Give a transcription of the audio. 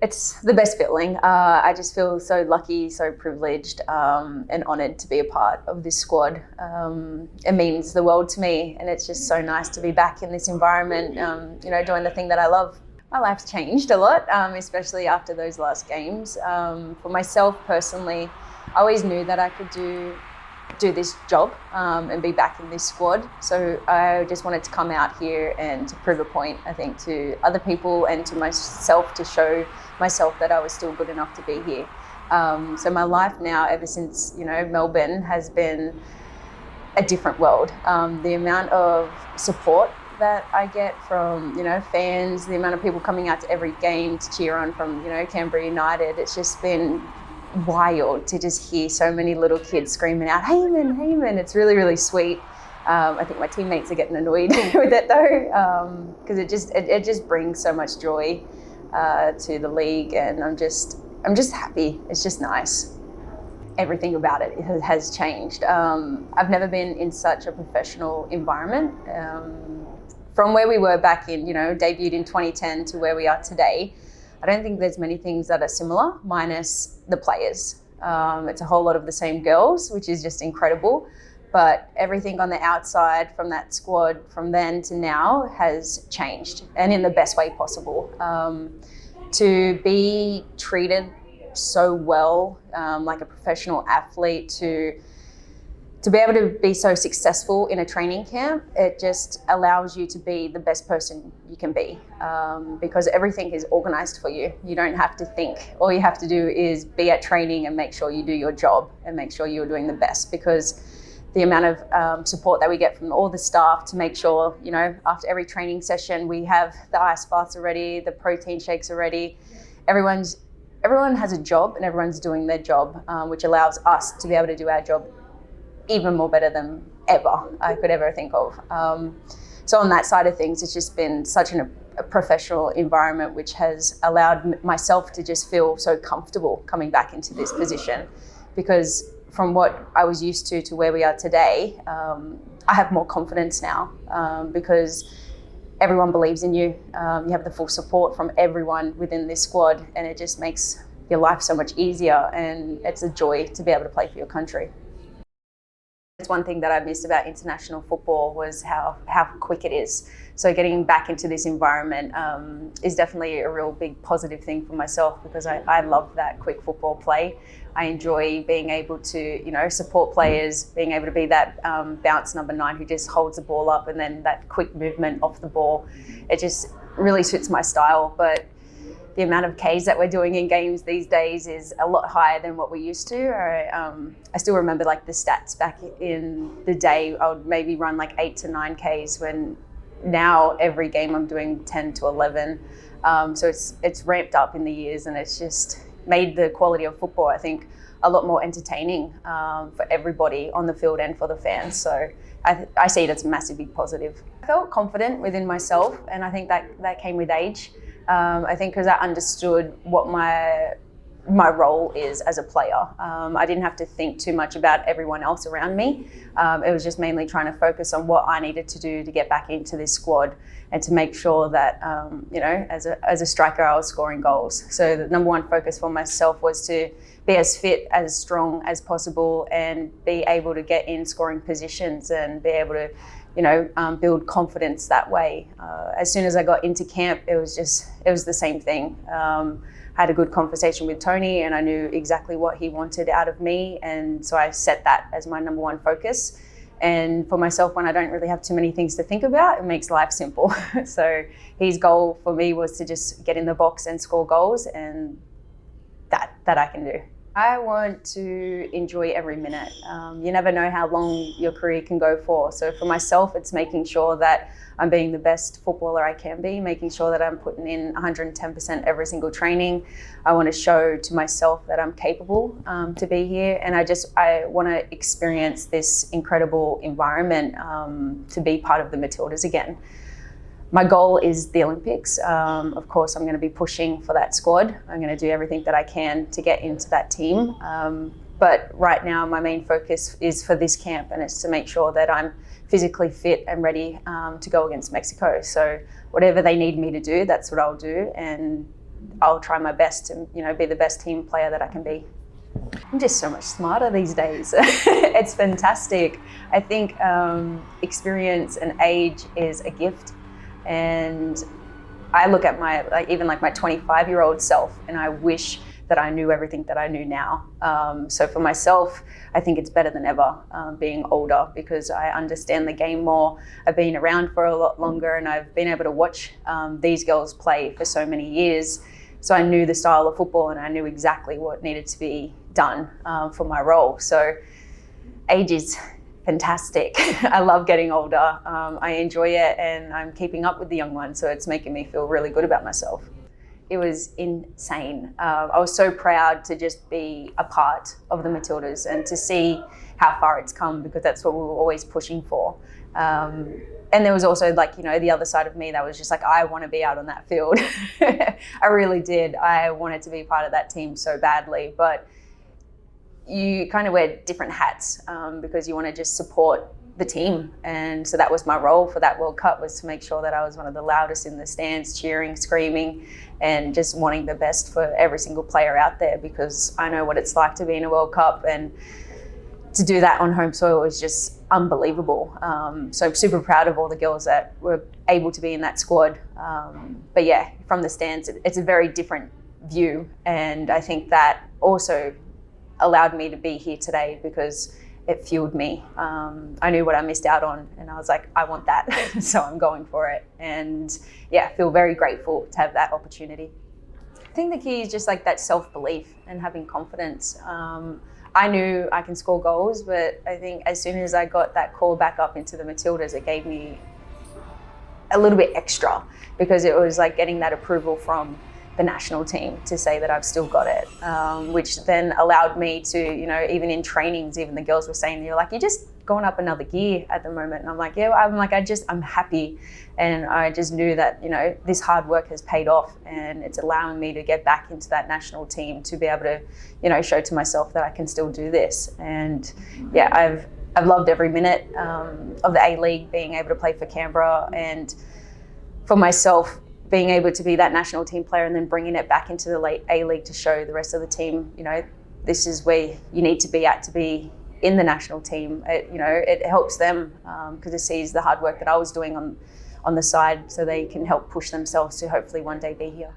It's the best feeling. I just feel so lucky, so privileged, and honoured to be a part of this squad. It means the world to me, and it's just so nice to be back in this environment, doing the thing that I love. My life's changed a lot, especially after those last games. For myself personally, I always knew that I could do this job and be back in this squad. So I just wanted to come out here and to prove a point, I think, to other people and to myself, to show myself that I was still good enough to be here. So my life now, ever since, Melbourne, has been a different world. The amount of support that I get from, fans, the amount of people coming out to every game to cheer on from, Canberra United, it's just been wild to just hear so many little kids screaming out, Heyman, Heyman. It's really, really sweet. I think my teammates are getting annoyed with it though, because it just brings so much joy to the league, and I'm just happy. It's just nice. Everything about it has changed. I've never been in such a professional environment. From where we were back in, debuted in 2010 to where we are today, I don't think there's many things that are similar, minus the players. It's a whole lot of the same girls, which is just incredible. But everything on the outside from that squad from then to now has changed, and in the best way possible. To be treated so well, like a professional athlete, to be able to be so successful in a training camp, it just allows you to be the best person you can be, because everything is organized for you. You don't have to think. All you have to do is be at training and make sure you do your job and make sure you're doing the best, because the amount of support that we get from all the staff to make sure, after every training session, we have the ice baths already, the protein shakes already. Everyone has a job and everyone's doing their job, which allows us to be able to do our job even more better than ever I could ever think of. So on that side of things, it's just been such a professional environment, which has allowed myself to just feel so comfortable coming back into this position, because from what I was used to where we are today, I have more confidence now, because everyone believes in you. You have the full support from everyone within this squad, and it just makes your life so much easier, and it's a joy to be able to play for your country. It's one thing that I missed about international football was how quick it is. So getting back into this environment is definitely a real big positive thing for myself, because I love that quick football play. I enjoy being able to, support players, being able to be that bounce number 9 who just holds the ball up, and then that quick movement off the ball. It just really suits my style. But the amount of Ks that we're doing in games these days is a lot higher than what we used to. I still remember the stats back in the day. I would maybe run 8 to 9 Ks, when now every game I'm doing 10 to 11. So it's ramped up in the years, and it's just made the quality of football, I think, a lot more entertaining for everybody on the field and for the fans. So I see it as a massive big positive. I felt confident within myself, and I think that came with age. I think because I understood what my role is as a player. I didn't have to think too much about everyone else around me. It was just mainly trying to focus on what I needed to do to get back into this squad, and to make sure that, as a striker, I was scoring goals. So the number one focus for myself was to be as fit, as strong as possible, and be able to get in scoring positions and be able to build confidence that way. As soon as I got into camp, it was the same thing. I had a good conversation with Tony, and I knew exactly what he wanted out of me, and so I set that as my number one focus. And for myself, when I don't really have too many things to think about, it makes life simple. So his goal for me was to just get in the box and score goals, and that I can do. I want to enjoy every minute. You never know how long your career can go for. So for myself, it's making sure that I'm being the best footballer I can be, making sure that I'm putting in 110% every single training. I want to show to myself that I'm capable to be here. And I want to experience this incredible environment to be part of the Matildas again. My goal is the Olympics. Of course, I'm going to be pushing for that squad. I'm going to do everything that I can to get into that team. But right now, my main focus is for this camp, and it's to make sure that I'm physically fit and ready to go against Mexico. So whatever they need me to do, that's what I'll do. And I'll try my best to, be the best team player that I can be. I'm just so much smarter these days. It's fantastic. I think experience and age is a gift. And I look at my 25-year-old self, and I wish that I knew everything that I knew now. So for myself, I think it's better than ever being older, because I understand the game more. I've been around for a lot longer, and I've been able to watch these girls play for so many years. So I knew the style of football, and I knew exactly what needed to be done for my role. So age is fantastic. I love getting older. I enjoy it, and I'm keeping up with the young ones, so it's making me feel really good about myself. It was insane. I was so proud to just be a part of the Matildas and to see how far it's come, because that's what we were always pushing for. And there was also the other side of me that was just like, I want to be out on that field. I really did. I wanted to be part of that team so badly, but you kind of wear different hats because you want to just support the team. And so that was my role for that World Cup, was to make sure that I was one of the loudest in the stands, cheering, screaming, and just wanting the best for every single player out there, because I know what it's like to be in a World Cup, and to do that on home soil was just unbelievable. So I'm super proud of all the girls that were able to be in that squad. But yeah, from the stands, it's a very different view. And I think that also allowed me to be here today, because it fueled me. I knew what I missed out on, and I was like, I want that. So I'm going for it. And yeah, I feel very grateful to have that opportunity. I think the key is just that self-belief and having confidence. I knew I can score goals, but I think as soon as I got that call back up into the Matildas, it gave me a little bit extra, because it was like getting that approval from the national team to say that I've still got it, which then allowed me to, even in trainings, even the girls were saying, you're just going up another gear at the moment. And I'm like, yeah, I'm happy. And I just knew that, this hard work has paid off, and it's allowing me to get back into that national team to be able to, show to myself that I can still do this. And yeah, I've loved every minute of the A-League, being able to play for Canberra, and for myself, being able to be that national team player and then bringing it back into the A-League to show the rest of the team, this is where you need to be at to be in the national team. It helps them because it sees the hard work that I was doing on the side, so they can help push themselves to hopefully one day be here.